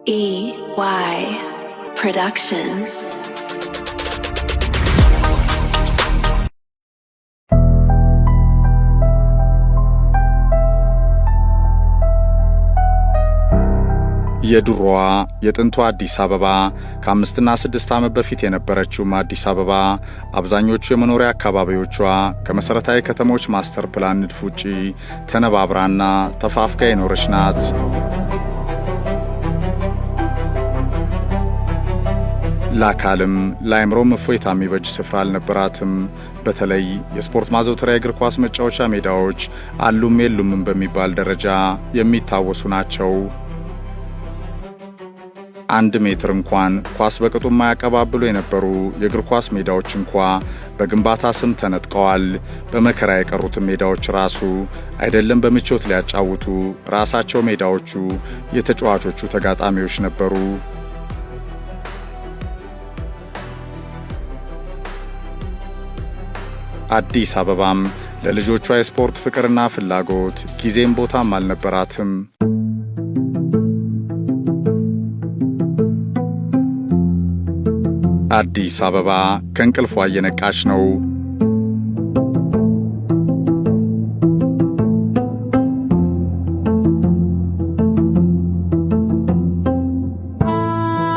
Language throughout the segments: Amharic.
EY Production. የድሮዋ የጥንቷ አዲስ አበባ ከ5 እና 6 ዓመት በፊት የነበረችው አዲስ አበባ አብዛኞቹ የመኖሪያ አካባቢዎቿ ከመሰረታዊ ከተሞች ማስተር ፕላን ንድፍ ውጪ ተነባብራና ተፋፍጋ የኖረች ናት። ለአካልም ለአእምሮም እፎይታ የሚበጅ ስፍራ አልነበራትም። በተለይ የስፖርት ማዘውተሪያ እግር ኳስ መጫወቻ ሜዳዎች አሉም የሉም በሚባል ደረጃ የሚታወሱ ናቸው። 1 ሜትር እንኳን ኳስ በቅጡ የማያቀባብሉ የነበሩ የእግር ኳስ ሜዳዎች እንኳ በግንባታ ስም ተነጥቀዋል። በመከራ የቀሩት ሜዳዎች ራሱ አይደለም በምቾት ሊያጫውቱ ራሳቸው ሜዳዎቹ የተጫዋቾቹ ተጋጣሚዎች ነበሩ። አዲስ አበባም ለልጆቿ የስፖርት ፍቅርና ፍላጎት ጊዜም ቦታም አልነበራትም። አዲስ አበባ ከእንቅልፏ እየነቃች ነው።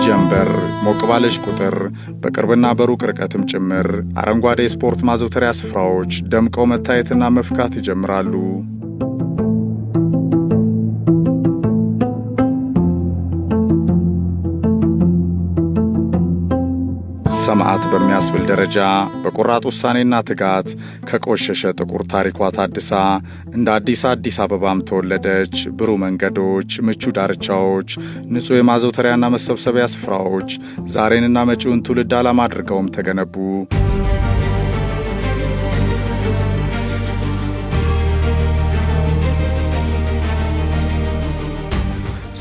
ጀንበር ሞቅ ባለች ቁጥር በቅርብና በሩቅ ርቀትም ጭምር አረንጓዴ የስፖርት ማዘውተሪያ ስፍራዎች ደምቀው መታየትና መፍካት ይጀምራሉ። ሰማዕት በሚያስብል ደረጃ በቆራጥ ውሳኔና ትጋት ከቆሸሸ ጥቁር ታሪኳ ታድሳ እንደ አዲስ አበባም ተወለደች። ብሩህ መንገዶች፣ ምቹ ዳርቻዎች፣ ንጹህ የማዘውተሪያና መሰብሰቢያ ስፍራዎች ዛሬንና መጪውን ትውልድ ዓላማ አድርገውም ተገነቡ።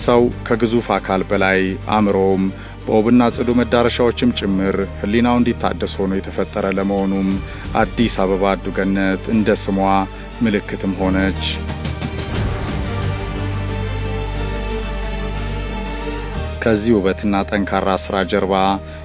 ሰው ከግዙፍ አካል በላይ አእምሮም በውብና ጽዱ መዳረሻዎችም ጭምር ህሊናው እንዲታደስ ሆኖ የተፈጠረ ለመሆኑም አዲስ አበባ አዱገነት እንደ ስሟ ምልክትም ሆነች። ከዚህ ውበትና ጠንካራ ስራ ጀርባ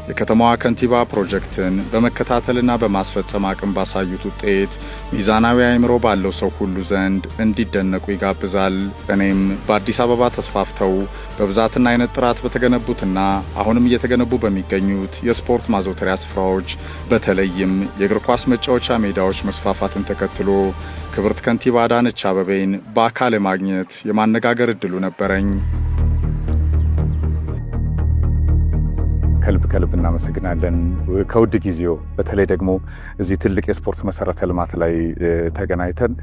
የከተማዋ ከንቲባ ፕሮጀክትን በመከታተልና በማስፈጸም አቅም ባሳዩት ውጤት ሚዛናዊ አእምሮ ባለው ሰው ሁሉ ዘንድ እንዲደነቁ ይጋብዛል። እኔም በአዲስ አበባ ተስፋፍተው በብዛትና አይነት ጥራት በተገነቡትና አሁንም እየተገነቡ በሚገኙት የስፖርት ማዘውተሪያ ስፍራዎች በተለይም የእግር ኳስ መጫወቻ ሜዳዎች መስፋፋትን ተከትሎ ክብርት ከንቲባ አዳነች አቤቤን በአካል ማግኘት የማነጋገር እድሉ ነበረኝ። ከልብ እናመሰግናለን። ከውድ ጊዜው በተለይ ደግሞ እዚህ ትልቅ የስፖርት መሰረተ ልማት ላይ ተገናኝተን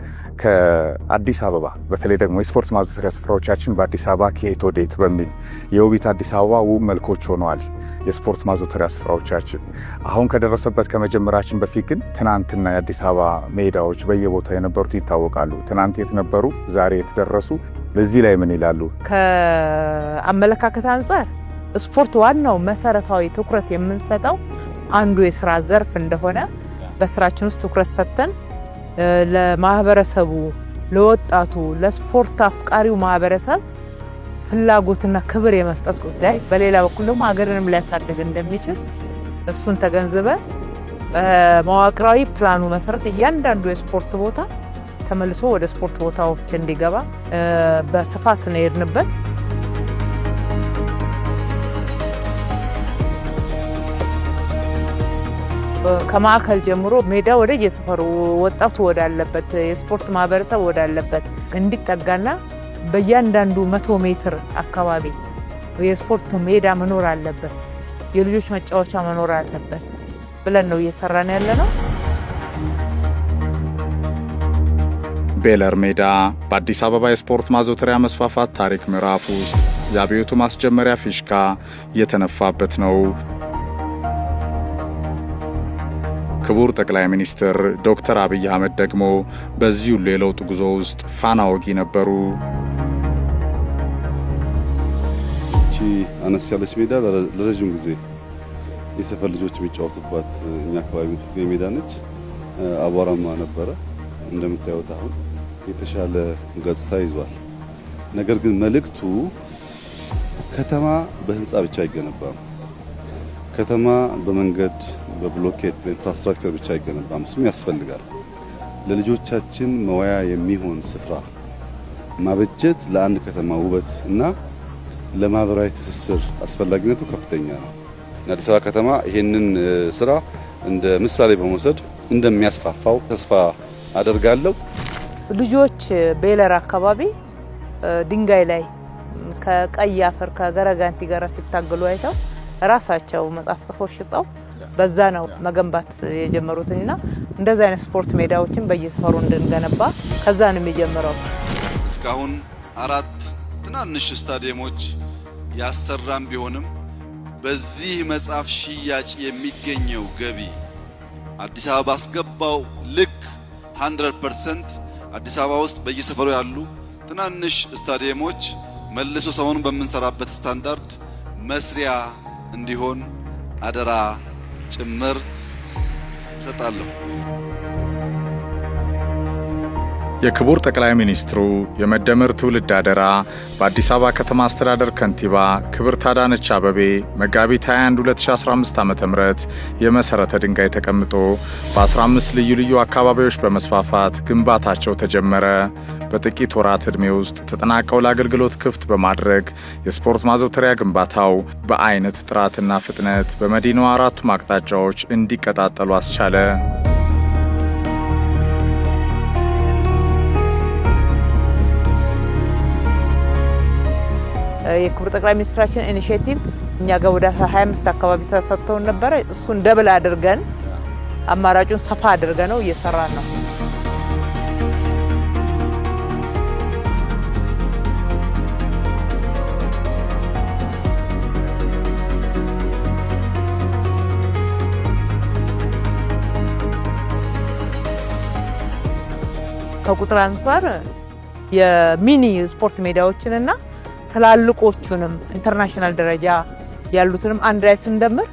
ከአዲስ አበባ በተለይ ደግሞ የስፖርት ማዘውተሪያ ስፍራዎቻችን በአዲስ አበባ ከየት ወዴት በሚል የውቢት አዲስ አበባ ውብ መልኮች ሆነዋል። የስፖርት ማዘውተሪያ ስፍራዎቻችን አሁን ከደረሰበት ከመጀመራችን በፊት ግን ትናንትና የአዲስ አበባ ሜዳዎች በየቦታው የነበሩት ይታወቃሉ። ትናንት የት ነበሩ? ዛሬ የት ደረሱ? በዚህ ላይ ምን ይላሉ? ከአመለካከት አንጻር ስፖርት ዋናው መሰረታዊ ትኩረት የምንሰጠው አንዱ የስራ ዘርፍ እንደሆነ በስራችን ውስጥ ትኩረት ሰጥተን ለማህበረሰቡ፣ ለወጣቱ፣ ለስፖርት አፍቃሪው ማህበረሰብ ፍላጎትና ክብር የመስጠት ጉዳይ፣ በሌላ በኩል ደግሞ ሀገርንም ሊያሳድግ እንደሚችል እሱን ተገንዝበን በመዋቅራዊ ፕላኑ መሰረት እያንዳንዱ የስፖርት ቦታ ተመልሶ ወደ ስፖርት ቦታዎች እንዲገባ በስፋት ነው የሄድንበት። ከማዕከል ጀምሮ ሜዳ ወደ የሰፈሩ ወጣቱ ወዳለበት የስፖርት ማህበረሰብ ወዳለበት እንዲጠጋና በእያንዳንዱ 100 ሜትር አካባቢ የስፖርት ሜዳ መኖር አለበት፣ የልጆች መጫወቻ መኖር አለበት ብለን ነው እየሰራን ያለነው። ቤለር ሜዳ በአዲስ አበባ የስፖርት ማዘውተሪያ መስፋፋት ታሪክ ምዕራፍ ውስጥ የአብዮቱ ማስጀመሪያ ፊሽካ የተነፋበት ነው። ክቡር ጠቅላይ ሚኒስትር ዶክተር አብይ አህመድ ደግሞ በዚህ ሁሉ የለውጥ ጉዞ ውስጥ ፋና ወጊ ነበሩ። እቺ አነስ ያለች ሜዳ ለረጅም ጊዜ የሰፈር ልጆች የሚጫወቱባት እኛ አካባቢ የምትገኝ ሜዳ ነች። አቧራማ ነበረ። እንደምታዩት አሁን የተሻለ ገጽታ ይዟል። ነገር ግን መልእክቱ ከተማ በህንጻ ብቻ አይገነባም። ከተማ በመንገድ በብሎኬት በኢንፍራስትራክቸር ብቻ አይገነባም። እሱም ያስፈልጋል። ለልጆቻችን መዋያ የሚሆን ስፍራ ማበጀት ለአንድ ከተማ ውበት እና ለማህበራዊ ትስስር አስፈላጊነቱ ከፍተኛ ነው። አዲስ አበባ ከተማ ይሄንን ስራ እንደ ምሳሌ በመውሰድ እንደሚያስፋፋው ተስፋ አደርጋለሁ። ልጆች ቤለር አካባቢ ድንጋይ ላይ ከቀይ አፈር ከገረጋንቲ ጋር ሲታገሉ አይተው ራሳቸው መጽሐፍ ጽፈው ሽጠው በዛ ነው መገንባት የጀመሩትና እንደዛ አይነት ስፖርት ሜዳዎችን በየሰፈሩ እንድንገነባ ከዛ ነው የጀመረው። እስካሁን 4 ትናንሽ ስታዲየሞች ያሰራም ቢሆንም በዚህ መጽሐፍ ሽያጭ የሚገኘው ገቢ አዲስ አበባ አስገባው ልክ 100% አዲስ አበባ ውስጥ በየሰፈሩ ያሉ ትናንሽ ስታዲየሞች መልሶ ሰሞኑን በመንሰራበት ስታንዳርድ መስሪያ እንዲሆን አደራ ጭምር ሰጣለሁ። የክቡር ጠቅላይ ሚኒስትሩ የመደመር ትውልድ አደራ በአዲስ አበባ ከተማ አስተዳደር ከንቲባ ክብርት አዳነች አቤቤ መጋቢት 21 2015 ዓ.ም የመሰረተ ድንጋይ ተቀምጦ በ15 ልዩ ልዩ አካባቢዎች በመስፋፋት ግንባታቸው ተጀመረ። በጥቂት ወራት ዕድሜ ውስጥ ተጠናቀው ለአገልግሎት ክፍት በማድረግ የስፖርት ማዘውተሪያ ግንባታው በአይነት ጥራትና ፍጥነት በመዲናዋ አራቱም አቅጣጫዎች እንዲቀጣጠሉ አስቻለ። የክቡር ጠቅላይ ሚኒስትራችን ኢኒሺዬቲቭ እኛ ጋር ወደ 25 አካባቢ ተሰጥተው ነበር። እሱን ደብል አድርገን አማራጩን ሰፋ አድርገን ነው እየሰራን ነው። ከቁጥር አንፃር የሚኒ ስፖርት ሜዳዎችንና ትላልቆቹንም ኢንተርናሽናል ደረጃ ያሉትንም አንድ ላይ ስንደምር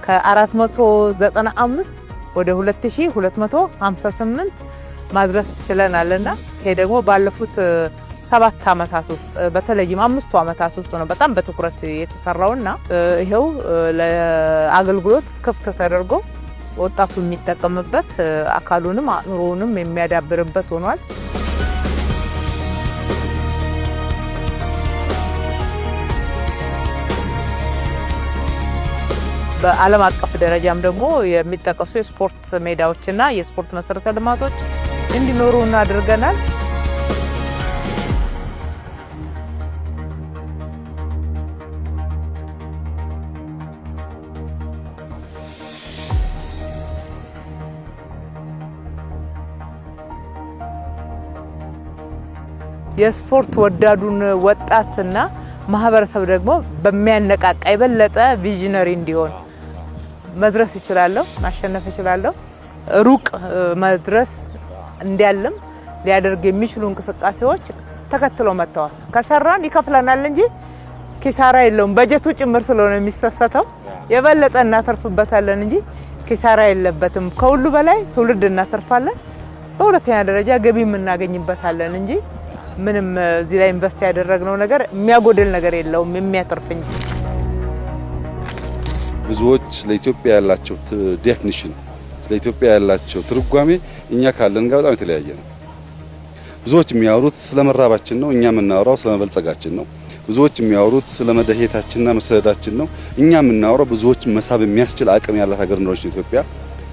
ከ495 ወደ 2258 ማድረስ ችለናልና ይሄ ደግሞ ባለፉት 7 አመታት ውስጥ በተለይም 5 አመታት ውስጥ ነው በጣም በትኩረት የተሰራውና ይሄው ለአገልግሎት ክፍት ተደርጎ ወጣቱ የሚጠቀምበት አካሉንም አእምሮውንም የሚያዳብርበት ሆኗል። በዓለም አቀፍ ደረጃም ደግሞ የሚጠቀሱ የስፖርት ሜዳዎችና የስፖርት መሰረተ ልማቶች እንዲኖሩ እናድርገናል። የስፖርት ወዳዱን ወጣትና ማህበረሰብ ደግሞ በሚያነቃቃ የበለጠ ቪዥነሪ እንዲሆን መድረስ ይችላልው ማሸነፍ ይችላልው ሩቅ መድረስ እንዲያልም ሊያደርግ የሚችሉ እንቅስቃሴዎች ተከትለው መጥተዋል። ከሰራን ይከፍለናል እንጂ ኪሳራ የለውም። በጀቱ ጭምር ስለሆነ የሚሰሰተው የበለጠ እናተርፍበታለን እንጂ ኪሳራ የለበትም። ከሁሉ በላይ ትውልድ እናተርፋለን። በሁለተኛ ደረጃ ገቢም እናገኝበታለን እንጂ ምንም እዚህ ላይ ኢንቨስት ያደረግነው ነገር የሚያጎደል ነገር የለውም፣ የሚያተርፍ እንጂ። ብዙዎች ለኢትዮጵያ ያላቸው ዴፊኒሽን ለኢትዮጵያ ያላቸው ትርጓሜ እኛ ካለን ጋር በጣም የተለያየ ነው። ብዙዎች የሚያወሩት ስለ መራባችን ነው፣ እኛ የምናወራው ስለ መበልጸጋችን ነው። ብዙዎች የሚያወሩት ስለ መደሄታችንና መሰደዳችን ነው፣ እኛ የምናወራው ብዙዎች መሳብ የሚያስችል አቅም ያላት ሀገር ነው ኢትዮጵያ።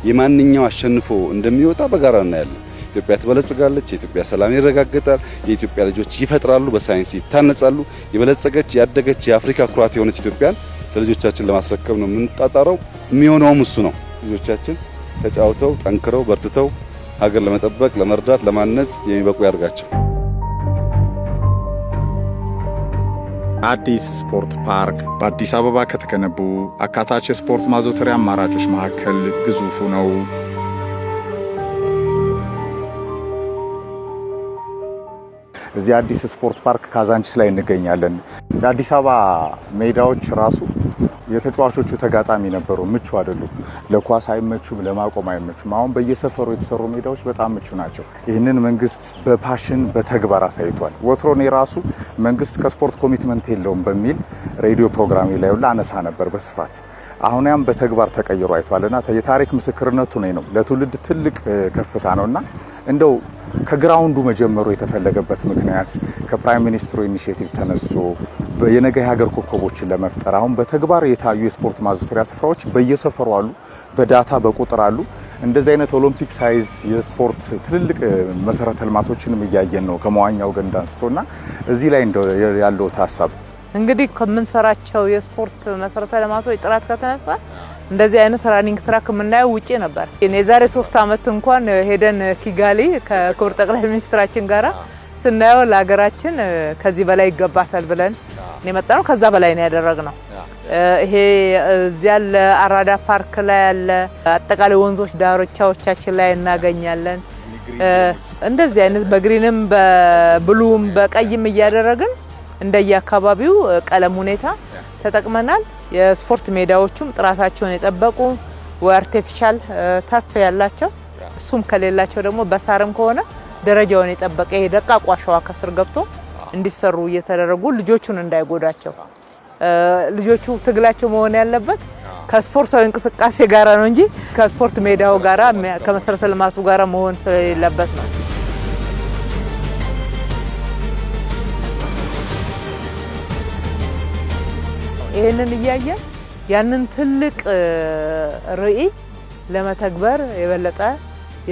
የማንኛው አሸንፎ እንደሚወጣ በጋራ እናያለን። ኢትዮጵያ ትበለጽጋለች፣ የኢትዮጵያ ሰላም ይረጋገጣል፣ የኢትዮጵያ ልጆች ይፈጥራሉ፣ በሳይንስ ይታነጻሉ። የበለጸገች ያደገች የአፍሪካ ኩራት የሆነች ኢትዮጵያን ለልጆቻችን ለማስረከብ ነው የምንጣጣረው። የሚሆነውም እሱ ነው። ልጆቻችን ተጫውተው ጠንክረው በርትተው ሀገር ለመጠበቅ ለመርዳት ለማነጽ የሚበቁ ያድርጋቸው። አዲስ ስፖርት ፓርክ በአዲስ አበባ ከተገነቡ አካታች የስፖርት ማዘውተሪያ አማራጮች መካከል ግዙፉ ነው። እዚህ አዲስ ስፖርት ፓርክ ካዛንቺስ ላይ እንገኛለን። የአዲስ አበባ ሜዳዎች ራሱ የተጫዋቾቹ ተጋጣሚ ነበሩ። ምቹ አይደሉም። ለኳስ አይመቹም፣ ለማቆም አይመቹም። አሁን በየሰፈሩ የተሰሩ ሜዳዎች በጣም ምቹ ናቸው። ይህንን መንግስት በፓሽን በተግባር አሳይቷል። ወትሮኔ ራሱ መንግስት ከስፖርት ኮሚትመንት የለውም በሚል ሬዲዮ ፕሮግራም ላይ አነሳ ነበር በስፋት። አሁን ያም በተግባር ተቀይሮ አይቷልና የታሪክ ምስክርነቱ ነው። ለትውልድ ትልቅ ከፍታ ነውና እንደው ከግራውንዱ መጀመሩ የተፈለገበት ምክንያት ከፕራይም ሚኒስትሩ ኢኒሺዬቲቭ ተነስቶ የነገ ሀገር ኮከቦችን ለመፍጠር አሁን በተግባር የታዩ የስፖርት ማዘውተሪያ ስፍራዎች በየሰፈሩ አሉ፣ በዳታ በቁጥር አሉ። እንደዚህ አይነት ኦሎምፒክ ሳይዝ የስፖርት ትልልቅ መሰረተ ልማቶችንም እያየን ነው ከመዋኛው ገንዳ አንስቶና እዚህ ላይ እንደው ያለው ሐሳብ እንግዲህ ከምንሰራቸው የስፖርት መሰረተ ልማቶች ጥራት ከተነሳ እንደዚህ አይነት ራኒንግ ትራክ የምናየው ውጪ ነበር። የዛሬ 3 አመት እንኳን ሄደን ኪጋሊ ከክቡር ጠቅላይ ሚኒስትራችን ጋራ ስናየው ለሀገራችን ከዚህ በላይ ይገባታል ብለን የመጣነው ከዛ በላይ ነው ያደረግነው። ይሄ እዚያ ያለ አራዳ ፓርክ ላይ ያለ አጠቃላይ ወንዞች ዳርቻዎቻችን ላይ እናገኛለን። እንደዚህ አይነት በግሪንም በብሉም በቀይም እያደረግን እንደየአካባቢው ቀለም ሁኔታ ተጠቅመናል። የስፖርት ሜዳዎቹም ጥራታቸውን የጠበቁ ወይ አርቲፊሻል ተፍ ያላቸው እሱም ከሌላቸው ደግሞ በሳርም ከሆነ ደረጃውን የጠበቀ ደቃቁ አሸዋ ከስር ገብቶ እንዲሰሩ እየተደረጉ ልጆቹን እንዳይጎዳቸው ልጆቹ ትግላቸው መሆን ያለበት ከስፖርታዊ እንቅስቃሴ ጋራ ነው እንጂ ከስፖርት ሜዳው ጋራ ከመሰረተ ልማቱ ጋራ መሆን ስለሌለበት ነው። ይሄንን እያየን ያንን ትልቅ ራዕይ ለመተግበር የበለጠ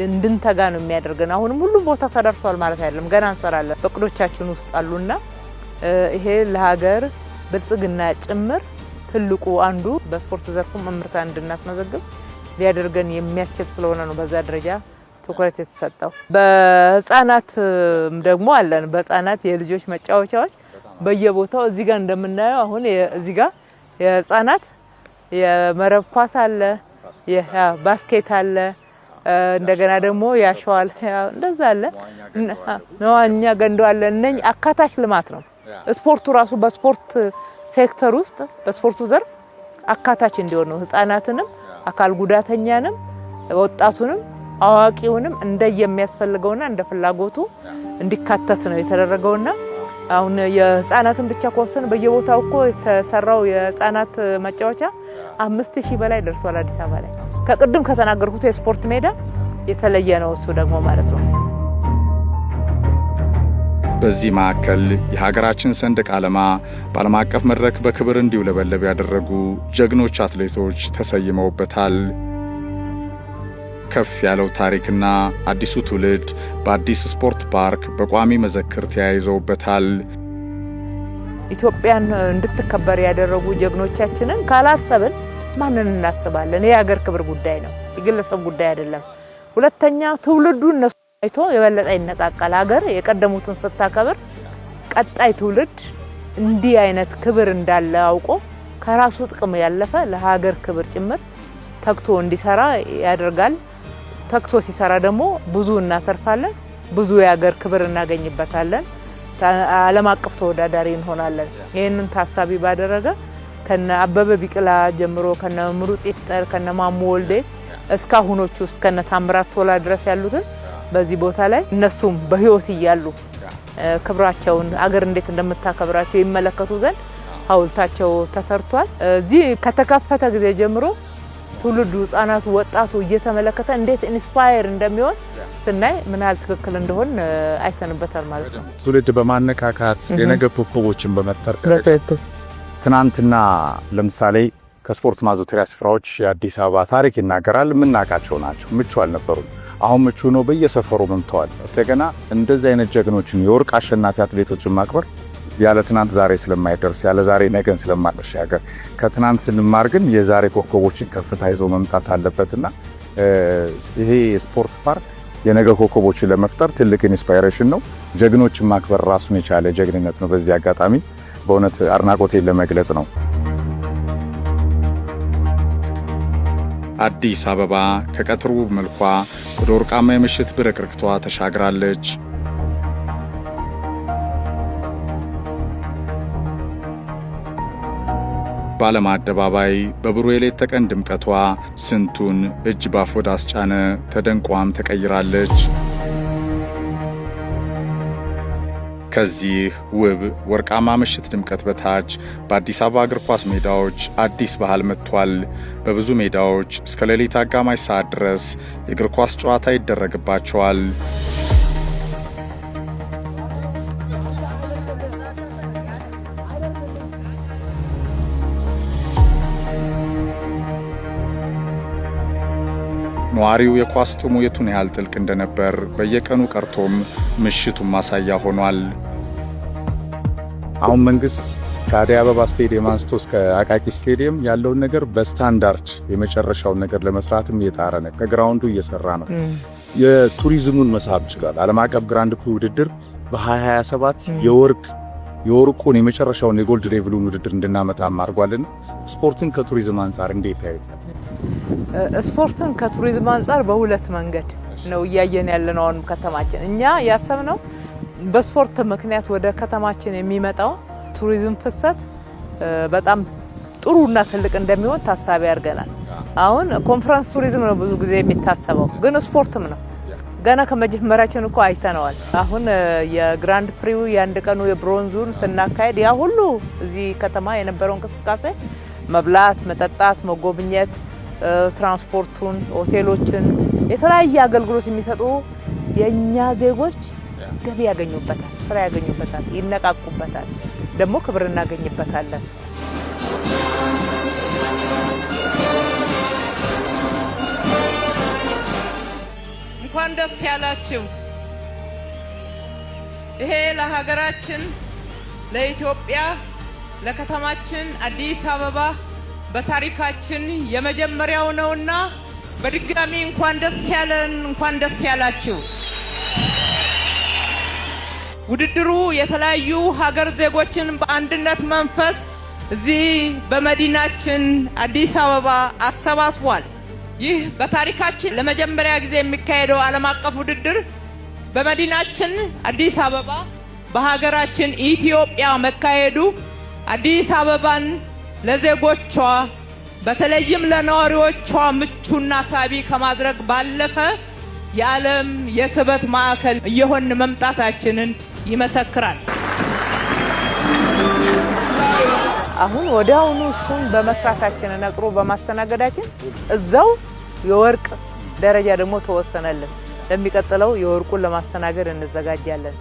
እንድንተጋ ነው የሚያደርገን። አሁንም ሁሉም ቦታ ተደርሷል ማለት አይደለም፣ ገና እንሰራለን። በቅዶቻችን ውስጥ አሉና ይሄ ለሀገር ብልጽግና ጭምር ትልቁ አንዱ በስፖርት ዘርፉ ምርታ እንድናስመዘግብ ሊያደርገን የሚያስችል ስለሆነ ነው በዛ ደረጃ ትኩረት የተሰጠው። በህፃናት ደግሞ አለን። በህፃናት የልጆች መጫወቻዎች በየቦታው እዚህ ጋር እንደምናየው አሁን እዚህ ጋር የህፃናት የመረብ ኳስ አለ፣ የባስኬት አለ፣ እንደገና ደግሞ ያሸዋል እንደዛ አለ፣ ነዋኛ ገንዶ አለ። እነኝ አካታች ልማት ነው። ስፖርቱ ራሱ በስፖርት ሴክተር ውስጥ በስፖርቱ ዘርፍ አካታች እንዲሆን ነው። ህፃናትንም አካል ጉዳተኛንም ወጣቱንም አዋቂውንም እንደየሚያስፈልገውና እንደ ፍላጎቱ እንዲካተት ነው የተደረገውና አሁን የህፃናትን ብቻ ከወሰን በየቦታው እኮ የተሰራው የህፃናት መጫወቻ 5000 በላይ ደርሷል አዲስ አበባ ላይ። ከቅድም ከተናገርኩት የስፖርት ሜዳ የተለየ ነው እሱ ደግሞ ማለት ነው። በዚህ ማዕከል የሀገራችን ሰንደቅ ዓላማ በዓለም አቀፍ መድረክ በክብር እንዲውለበለብ ያደረጉ ጀግኖች አትሌቶች ተሰይመውበታል። ከፍ ያለው ታሪክና አዲሱ ትውልድ በአዲስ ስፖርት ፓርክ በቋሚ መዘክር ተያይዘውበታል። ኢትዮጵያን እንድትከበር ያደረጉ ጀግኖቻችንን ካላሰብን ማንን እናስባለን? የሀገር ክብር ጉዳይ ነው፣ የግለሰብ ጉዳይ አይደለም። ሁለተኛ ትውልዱ እነሱ አይቶ የበለጠ ይነቃቃል። ሀገር የቀደሙትን ስታከብር ቀጣይ ትውልድ እንዲህ አይነት ክብር እንዳለ አውቆ ከራሱ ጥቅም ያለፈ ለሀገር ክብር ጭምር ተግቶ እንዲሰራ ያደርጋል። ተግቶ ሲሰራ ደግሞ ብዙ እናተርፋለን፣ ብዙ የሀገር ክብር እናገኝበታለን፣ ዓለም አቀፍ ተወዳዳሪ እንሆናለን። ይሄንን ታሳቢ ባደረገ ከነ አበበ ቢቅላ ጀምሮ ከነ ምሩጽ ይፍጠር ከነ ማሙ ወልዴ እስካሁኖቹ ውስጥ ከነ ታምራት ቶላ ድረስ ያሉትን በዚህ ቦታ ላይ እነሱም በህይወት ይያሉ ክብራቸውን አገር እንዴት እንደምታከብራቸው ይመለከቱ ዘንድ ሐውልታቸው ተሰርቷል። እዚህ ከተከፈተ ጊዜ ጀምሮ ትውልዱ ህፃናቱ ወጣቱ እየተመለከተ እንዴት ኢንስፓየር እንደሚሆን ስናይ ምን ያህል ትክክል እንደሆን አይተንበታል ማለት ነው። ትውልድ በማነቃቃት የነገ ኮከቦችን በመፍጠር ትናንትና ለምሳሌ ከስፖርት ማዘውተሪያ ስፍራዎች የአዲስ አበባ ታሪክ ይናገራል። የምናውቃቸው ናቸው፣ ምቹ አልነበሩም። አሁን ምቹ ነው፣ በየሰፈሩ መምተዋል። እንደገና እንደዚህ አይነት ጀግኖችን የወርቅ አሸናፊ አትሌቶችን ማክበር ያለ ትናንት ዛሬ ስለማይደርስ ያለ ዛሬ ነገን ስለማይሻገር ከትናንት ስንማር ግን የዛሬ ኮከቦችን ከፍታ ይዞ መምጣት አለበትና ይሄ ስፖርት ፓርክ የነገ ኮከቦችን ለመፍጠር ትልቅ ኢንስፓይሬሽን ነው። ጀግኖችን ማክበር ራሱን የቻለ ጀግንነት ነው። በዚህ አጋጣሚ በእውነት አድናቆቴን ለመግለጽ ነው። አዲስ አበባ ከቀትሩ መልኳ ወደ ወርቃማ የምሽት ብርቅርቅቷ ተሻግራለች። በዓለም አደባባይ በብሩህ የሌት ተቀን ድምቀቷ ስንቱን እጅ ባፍ ወዳስጫነ ተደንቋም ተቀይራለች። ከዚህ ውብ ወርቃማ ምሽት ድምቀት በታች በአዲስ አበባ እግር ኳስ ሜዳዎች አዲስ ባህል መጥቷል። በብዙ ሜዳዎች እስከ ሌሊት አጋማሽ ሰዓት ድረስ የእግር ኳስ ጨዋታ ይደረግባቸዋል። ነዋሪው የኳስ ጥሙ የቱን ያህል ጥልቅ እንደነበር በየቀኑ ቀርቶም ምሽቱን ማሳያ ሆኗል። አሁን መንግስት ከአዲስ አበባ ስቴዲየም አንስቶ እስከ አቃቂ ስቴዲየም ያለውን ነገር በስታንዳርድ የመጨረሻውን ነገር ለመስራትም እየጣረ ነው። ከግራውንዱ እየሰራ ነው። የቱሪዝሙን መሳብ ይችላል። ዓለም አቀፍ ግራንድ ፕሪ ውድድር በ2027 የወርቁን የመጨረሻውን የጎልድ ሌቭሉን ውድድር እንድናመጣም አድርጓልና ስፖርትን ከቱሪዝም አንጻር እንዴት ያዩታል? ስፖርትን ከቱሪዝም አንጻር በሁለት መንገድ ነው እያየን ያለነው። አሁን ከተማችን እኛ ያሰብነው በስፖርት ምክንያት ወደ ከተማችን የሚመጣው ቱሪዝም ፍሰት በጣም ጥሩና ትልቅ እንደሚሆን ታሳቢ አድርገናል። አሁን ኮንፈረንስ ቱሪዝም ነው ብዙ ጊዜ የሚታሰበው፣ ግን ስፖርትም ነው። ገና ከመጀመሪያችን እኮ አይተነዋል። አሁን የግራንድ ፕሪው የአንድ ቀኑ የብሮንዙን ስናካሄድ ያ ሁሉ እዚህ ከተማ የነበረው እንቅስቃሴ መብላት፣ መጠጣት፣ መጎብኘት፣ ትራንስፖርቱን፣ ሆቴሎችን፣ የተለያየ አገልግሎት የሚሰጡ የኛ ዜጎች ገቢ ያገኙበታል፣ ስራ ያገኙበታል፣ ይነቃቁበታል፣ ደግሞ ክብር እናገኝበታለን። እንኳን ደስ ያላችሁ። ይሄ ለሀገራችን ለኢትዮጵያ ለከተማችን አዲስ አበባ በታሪካችን የመጀመሪያው ነውና በድጋሚ እንኳን ደስ ያለን፣ እንኳን ደስ ያላችሁ። ውድድሩ የተለያዩ ሀገር ዜጎችን በአንድነት መንፈስ እዚህ በመዲናችን አዲስ አበባ አሰባስቧል። ይህ በታሪካችን ለመጀመሪያ ጊዜ የሚካሄደው ዓለም አቀፍ ውድድር በመዲናችን አዲስ አበባ በሀገራችን ኢትዮጵያ መካሄዱ አዲስ አበባን ለዜጎቿ በተለይም ለነዋሪዎቿ ምቹና ሳቢ ከማድረግ ባለፈ የዓለም የስበት ማዕከል እየሆን መምጣታችንን ይመሰክራል። አሁን ወዲያውኑ እሱን በመስራታችን ነቅሮ በማስተናገዳችን እዛው የወርቅ ደረጃ ደግሞ ተወሰነልን። ለሚቀጥለው የወርቁን ለማስተናገድ እንዘጋጃለን።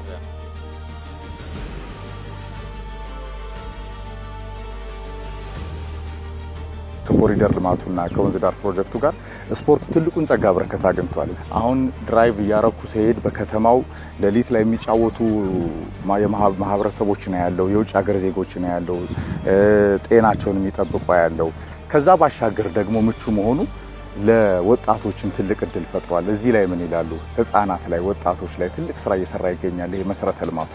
ከኮሪደር ልማቱና ከወንዝ ዳር ፕሮጀክቱ ጋር ስፖርት ትልቁን ጸጋ በረከት አግኝቷል። አሁን ድራይቭ እያረኩ ሲሄድ በከተማው ሌሊት ላይ የሚጫወቱ ማህበረሰቦች ነው ያለው፣ የውጭ ሀገር ዜጎች ነው ያለው፣ ጤናቸውን የሚጠብቁ ያለው። ከዛ ባሻገር ደግሞ ምቹ መሆኑ ለወጣቶችም ትልቅ እድል ፈጥሯል። እዚህ ላይ ምን ይላሉ? ህፃናት ላይ ወጣቶች ላይ ትልቅ ስራ እየሰራ ይገኛል። ይሄ መሰረተ ልማቱ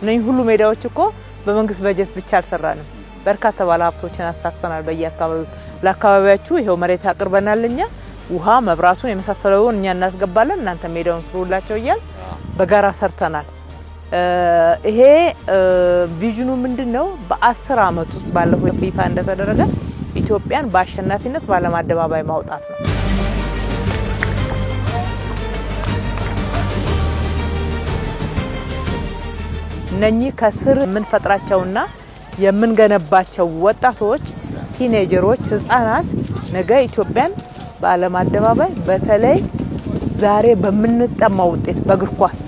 እነዚህ ሁሉ ሜዳዎች እኮ በመንግስት በጀት ብቻ አልሰራንም። በርካታ ባለሀብቶችን አሳትፈናል። በየአካባቢው ለአካባቢያችሁ ይሄው መሬት አቅርበናል። እኛ ውሃ፣ መብራቱን የመሳሰለውን እኛ እናስገባለን፣ እናንተ ሜዳውን ስሩላቸው እያል በጋራ ሰርተናል። ይሄ ቪዥኑ ምንድነው? በ10 ዓመት ውስጥ ባለው ይፋ እንደተደረገ ኢትዮጵያን በአሸናፊነት በዓለም አደባባይ ማውጣት ነው። እነኚህ ከስር የምንፈጥራቸውና የምንገነባቸው ወጣቶች፣ ቲኔጀሮች፣ ህፃናት ነገ ኢትዮጵያን በዓለም አደባባይ በተለይ ዛሬ በምንጠማው ውጤት በእግር ኳስ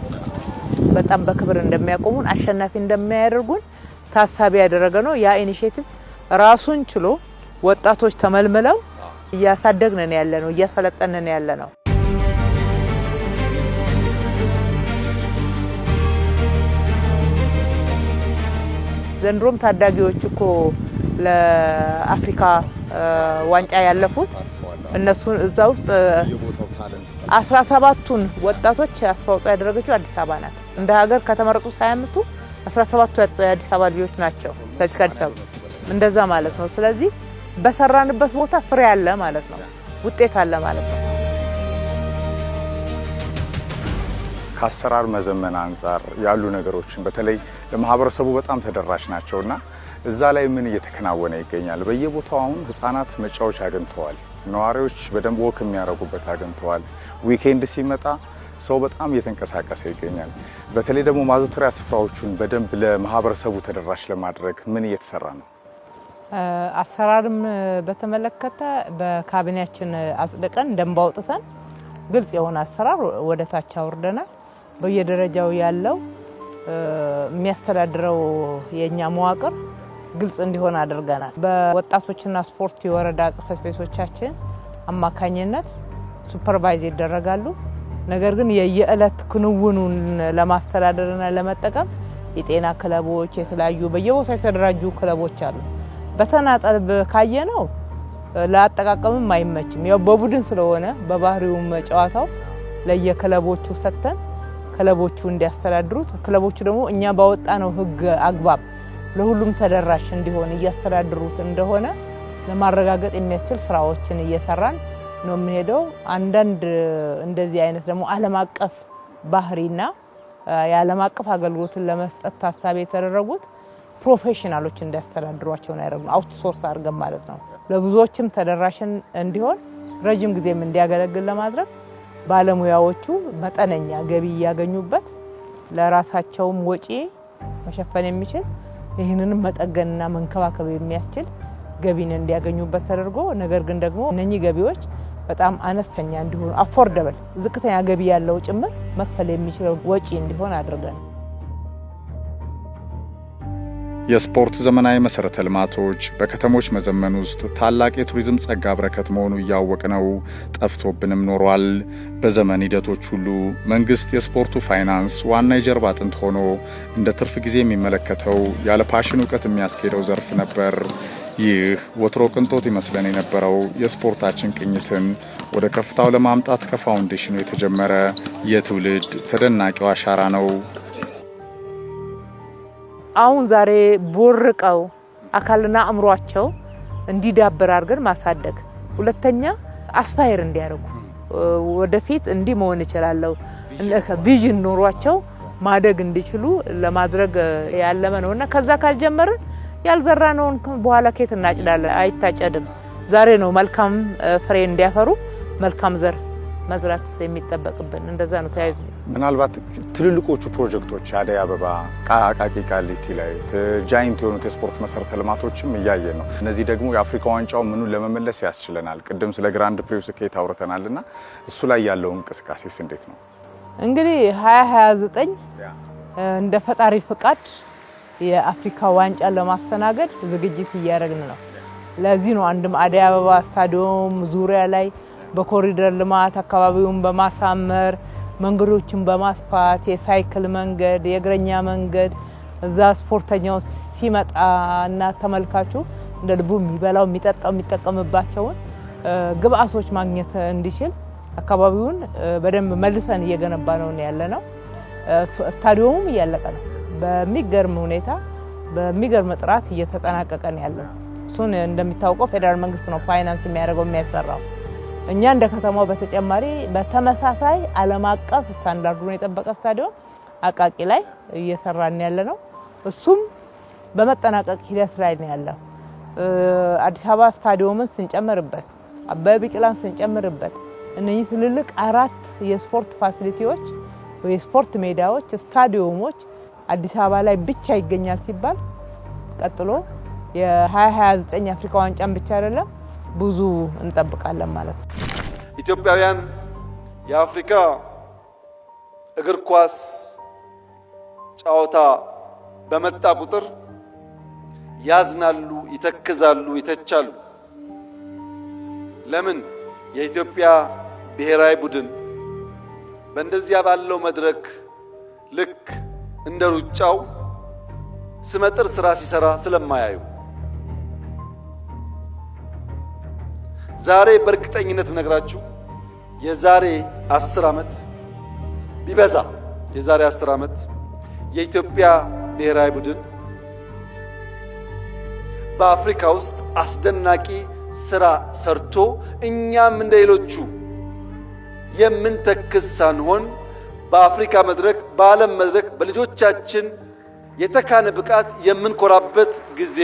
በጣም በክብር እንደሚያቆሙን፣ አሸናፊ እንደሚያደርጉን ታሳቢ ያደረገ ነው። ያ ኢኒሼቲቭ ራሱን ችሎ ወጣቶች ተመልምለው እያሳደግነን ያለ ነው፣ እያሰለጠነን ያለ ነው። ዘንድሮም ታዳጊዎች እኮ ለአፍሪካ ዋንጫ ያለፉት እነሱ እዛ ውስጥ 17ቱን ወጣቶች አስተዋጽኦ ያደረገችው አዲስ አበባ ናት። እንደ ሀገር ከተመረጡት 25ቱ 17ቱ የአዲስ አበባ ልጆች ናቸው። ከዚህ አዲስ አበባ እንደዛ ማለት ነው። ስለዚህ በሰራንበት ቦታ ፍሬ አለ ማለት ነው፣ ውጤት አለ ማለት ነው። ከአሰራር መዘመን አንጻር ያሉ ነገሮችን በተለይ ለማህበረሰቡ በጣም ተደራሽ ናቸውና እዛ ላይ ምን እየተከናወነ ይገኛል? በየቦታው አሁን ህፃናት መጫወቻ አግኝተዋል። ነዋሪዎች በደንብ ወክ የሚያደርጉበት አግኝተዋል። ዊኬንድ ሲመጣ ሰው በጣም እየተንቀሳቀሰ ይገኛል። በተለይ ደግሞ ማዘውተሪያ ስፍራዎቹን በደንብ ለማህበረሰቡ ተደራሽ ለማድረግ ምን እየተሰራ ነው? አሰራርም በተመለከተ በካቢኔያችን አጽድቀን ደንብ አውጥተን ግልጽ የሆነ አሰራር ወደ ታች አውርደናል። በየደረጃው ያለው የሚያስተዳድረው የኛ መዋቅር ግልጽ እንዲሆን አድርገናል። በወጣቶችና ስፖርት የወረዳ ጽሕፈት ቤቶቻችን አማካኝነት ሱፐርቫይዝ ይደረጋሉ። ነገር ግን የየዕለት ክንውኑን ለማስተዳደርና ለመጠቀም የጤና ክለቦች የተለያዩ በየቦታው የተደራጁ ክለቦች አሉ። በተናጠል ካየነው ለአጠቃቀምም አይመችም። ያው በቡድን ስለሆነ በባህሪውም ጨዋታው ለየክለቦቹ ሰጥተን ክለቦቹ እንዲያስተዳድሩት ክለቦቹ ደግሞ እኛ ባወጣነው ህግ አግባብ ለሁሉም ተደራሽ እንዲሆን እያስተዳድሩት እንደሆነ ለማረጋገጥ የሚያስችል ስራዎችን እየሰራን ነው የምንሄደው። አንዳንድ እንደዚህ አይነት ደግሞ ዓለም አቀፍ ባህሪና የዓለም አቀፍ አገልግሎትን ለመስጠት ታሳቢ የተደረጉት ፕሮፌሽናሎች እንዲያስተዳድሯቸው ነው ያደረግነው። አውትሶርስ አድርገን ማለት ነው። ለብዙዎችም ተደራሽን እንዲሆን ረጅም ጊዜም እንዲያገለግል ለማድረግ ባለሙያዎቹ መጠነኛ ገቢ ያገኙበት ለራሳቸውም ወጪ መሸፈን የሚችል ይህንንም መጠገንና መንከባከብ የሚያስችል ገቢን እንዲያገኙበት ተደርጎ ነገር ግን ደግሞ እነኚህ ገቢዎች በጣም አነስተኛ እንዲሆኑ አፎርደብል ዝቅተኛ ገቢ ያለው ጭምር መክፈል የሚችለው ወጪ እንዲሆን አድርገን የስፖርት ዘመናዊ መሰረተ ልማቶች በከተሞች መዘመን ውስጥ ታላቅ የቱሪዝም ጸጋ በረከት መሆኑ እያወቅነው ጠፍቶብንም ኖሯል። በዘመን ሂደቶች ሁሉ መንግስት የስፖርቱ ፋይናንስ ዋና የጀርባ አጥንት ሆኖ እንደ ትርፍ ጊዜ የሚመለከተው ያለ ፓሽን እውቀት የሚያስኬደው ዘርፍ ነበር። ይህ ወትሮ ቅንጦት ይመስለን የነበረው የስፖርታችን ቅኝትን ወደ ከፍታው ለማምጣት ከፋውንዴሽኑ የተጀመረ የትውልድ ተደናቂው አሻራ ነው። አሁን ዛሬ ቦርቀው አካልና አእምሯቸው እንዲዳብር አድርገን ማሳደግ፣ ሁለተኛ አስፓየር እንዲያደርጉ ወደፊት እንዲህ መሆን ይችላልው ቪዥን ኖሯቸው ማደግ እንዲችሉ ለማድረግ ያለመ ነውና ከዛ ካልጀመርን ያልዘራነውን በኋላ ከየት እናጭዳለን? አይታጨድም። ዛሬ ነው መልካም ፍሬ እንዲያፈሩ መልካም ዘር መዝራት የሚጠበቅብን። እንደዛ ነው ተያይዞ ምናልባት ትልልቆቹ ፕሮጀክቶች አደይ አበባ፣ አቃቂ ቃሊቲ ላይ ጃይንት የሆኑት የስፖርት መሰረተ ልማቶችም እያየን ነው። እነዚህ ደግሞ የአፍሪካ ዋንጫው ምኑን ለመመለስ ያስችለናል። ቅድም ስለ ግራንድ ፕሪው ስኬት አውርተናልና እሱ ላይ ያለው እንቅስቃሴስ እንዴት ነው? እንግዲህ 2029 እንደ ፈጣሪ ፍቃድ የአፍሪካ ዋንጫ ለማስተናገድ ዝግጅት እያደረግን ነው። ለዚህ ነው አንድም አደይ አበባ ስታዲየም ዙሪያ ላይ በኮሪደር ልማት አካባቢውን በማሳመር መንገዶችን በማስፋት የሳይክል መንገድ፣ የእግረኛ መንገድ እዛ ስፖርተኛው ሲመጣና ተመልካቹ እንደ ልቡ የሚበላው የሚጠጣው የሚጠቀምባቸውን ግብአቶች ማግኘት እንዲችል አካባቢውን በደንብ መልሰን እየገነባ ነው ያለነው። ስታዲየሙም እያለቀ ነው። በሚገርም ሁኔታ በሚገርም ጥራት እየተጠናቀቀ ነው ያለው። እሱን እንደሚታወቀው ፌደራል መንግስት ነው ፋይናንስ የሚያደርገው የሚያሰራው። እኛ እንደ ከተማው በተጨማሪ በተመሳሳይ ዓለም አቀፍ ስታንዳርዱን የጠበቀ ስታዲየም አቃቂ ላይ እየሰራን ያለ ነው። እሱም በመጠናቀቅ ሂደት ላይ ነው ያለው። አዲስ አበባ ስታዲየምን ስንጨምርበት፣ አበበ ቢቂላን ስንጨምርበት እነዚህ ትልልቅ 4 የስፖርት ፋሲሊቲዎች የስፖርት ሜዳዎች ስታዲየሞች አዲስ አበባ ላይ ብቻ ይገኛል ሲባል ቀጥሎ የ2029 አፍሪካ ዋንጫን ብቻ አይደለም ብዙ እንጠብቃለን ማለት ነው። ኢትዮጵያውያን የአፍሪካ እግር ኳስ ጨዋታ በመጣ ቁጥር ያዝናሉ፣ ይተክዛሉ፣ ይተቻሉ። ለምን? የኢትዮጵያ ብሔራዊ ቡድን በእንደዚያ ባለው መድረክ ልክ እንደ ሩጫው ስመጥር ስራ ሲሰራ ስለማያዩ ዛሬ በእርግጠኝነት ነግራችሁ የዛሬ 10 ዓመት ቢበዛ የዛሬ 10 ዓመት የኢትዮጵያ ብሔራዊ ቡድን በአፍሪካ ውስጥ አስደናቂ ስራ ሰርቶ እኛም እንደሌሎቹ የምንተክስ ሳንሆን በአፍሪካ መድረክ በዓለም መድረክ በልጆቻችን የተካነ ብቃት የምንኮራበት ጊዜ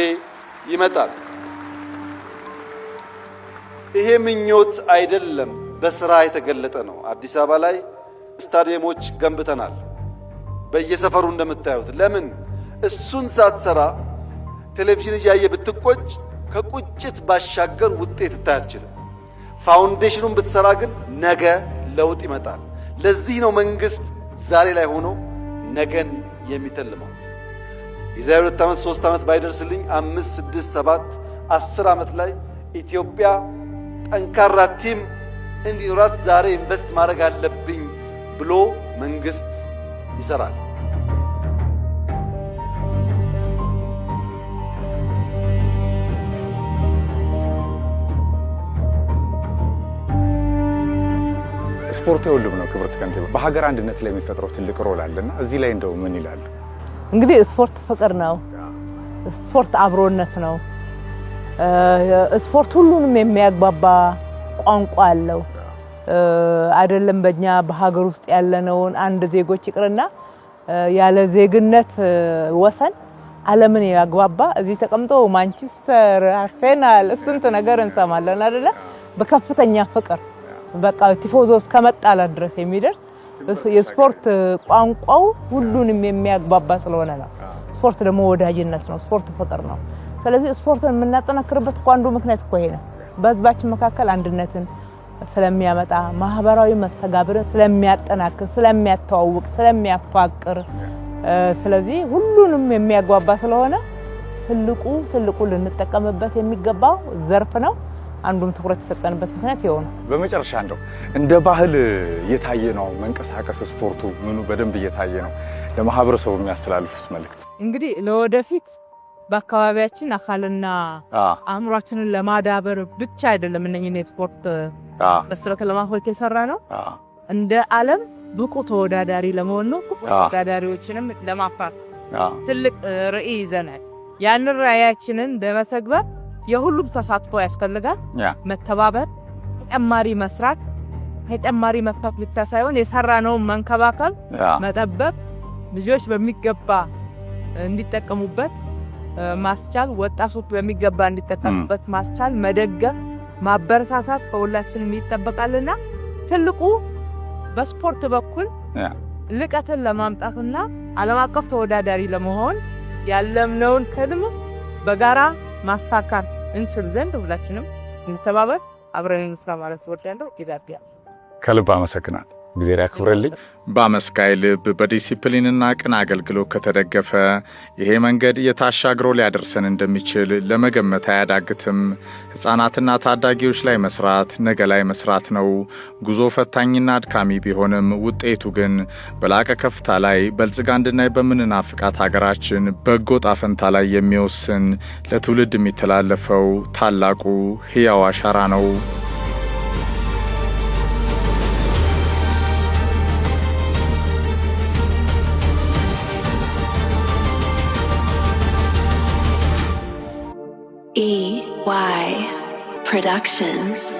ይመጣል። ይሄ ምኞት አይደለም፣ በስራ የተገለጠ ነው። አዲስ አበባ ላይ ስታዲየሞች ገንብተናል። በየሰፈሩ እንደምታዩት። ለምን እሱን ሳትሰራ ቴሌቪዥን እያየ ብትቆጭ ከቁጭት ባሻገር ውጤት ልታይ አትችልም። ፋውንዴሽኑን ብትሰራ ግን ነገ ለውጥ ይመጣል። ለዚህ ነው መንግስት ዛሬ ላይ ሆኖ ነገን የሚተልመው። የዛሬ 2 ዓመት 3 ዓመት ባይደርስልኝ 5 6 7 10 ዓመት ላይ ኢትዮጵያ ጠንካራ ቲም እንዲኖራት ዛሬ ኢንቨስት ማድረግ አለብኝ ብሎ መንግስት ይሰራል። ስፖርት የሁሉም ነው። ክብርት ከንቲባ በሀገር አንድነት ላይ የሚፈጥረው ትልቅ ሮል አለና እዚህ ላይ እንደው ምን ይላሉ? እንግዲህ ስፖርት ፍቅር ነው። ስፖርት አብሮነት ነው። ስፖርት ሁሉንም የሚያግባባ ቋንቋ አለው። አይደለም በእኛ በሀገር ውስጥ ያለነውን አንድ ዜጎች ይቅርና ያለ ዜግነት ወሰን ዓለምን ያግባባ እዚህ ተቀምጦ ማንቸስተር፣ አርሴናል ስንት ነገር እንሰማለን አይደለ? በከፍተኛ ፍቅር በቃ ቲፎዞ እስከመጣላት ድረስ የሚደርስ የስፖርት ቋንቋው ሁሉንም የሚያግባባ ስለሆነ ነው። ስፖርት ደግሞ ወዳጅነት ነው። ስፖርት ፍቅር ነው። ስለዚህ ስፖርትን የምናጠናክርበት አንዱ ምክንያት እኮ ይሄ ነው። በህዝባችን መካከል አንድነትን ስለሚያመጣ፣ ማህበራዊ መስተጋብርን ስለሚያጠናክር፣ ስለሚያተዋውቅ፣ ስለሚያፋቅር፣ ስለዚህ ሁሉንም የሚያግባባ ስለሆነ ትልቁ ልንጠቀምበት የሚገባው ዘርፍ ነው። አንዱም ትኩረት የሰጠንበት ምክንያት ይሆን። በመጨረሻ እንደው እንደ ባህል እየታየ ነው መንቀሳቀስ፣ ስፖርቱ ምኑ በደንብ እየታየ ነው። ለማህበረሰቡ የሚያስተላልፉት መልእክት እንግዲህ ለወደፊት በአካባቢያችን አካልና አእምሯችንን ለማዳበር ብቻ አይደለም እነኚህ ስፖርት መሰረተ ልማቶች የሰራ ነው። እንደ ዓለም ብቁ ተወዳዳሪ ለመሆን ነው። ተወዳዳሪዎችንም ለማፍራት ትልቅ ራዕይ ይዘናል። ያን ራዕያችንን ለመተግበር የሁሉም ተሳትፎ ያስፈልጋል። መተባበር፣ ተጨማሪ መስራት፣ ተጨማሪ መፍታት ብቻ ሳይሆን የሰራነውን መንከባከብ፣ መጠበቅ፣ ልጆች በሚገባ እንዲጠቀሙበት ማስቻል፣ ወጣቶች በሚገባ እንዲጠቀሙበት ማስቻል፣ መደገፍ፣ ማበረታታት ከሁላችንም ይጠበቃልና ትልቁ በስፖርት በኩል ልቀትን ለማምጣትና ዓለም አቀፍ ተወዳዳሪ ለመሆን ያለምነውን ህልም በጋራ ማሳካት እንችል ዘንድ ሁላችንም እንተባበር፣ አብረን እንስራ ማለት ወዳለው ኢትዮጵያ ከልብ አመሰግናለሁ። እግዚአብሔር ያክብርልኝ። በአመስጋይ ልብ በዲሲፕሊንና ቅን አገልግሎት ከተደገፈ ይሄ መንገድ የታሻግሮ ሊያደርሰን እንደሚችል ለመገመት አያዳግትም። ሕፃናትና ታዳጊዎች ላይ መስራት ነገ ላይ መስራት ነው። ጉዞ ፈታኝና አድካሚ ቢሆንም ውጤቱ ግን በላቀ ከፍታ ላይ በልጽጋ እንድናይ በምንናፍቃት ሀገራችን በጎ ጣፈንታ ላይ የሚወስን ለትውልድ የሚተላለፈው ታላቁ ሕያው አሻራ ነው። EY Production.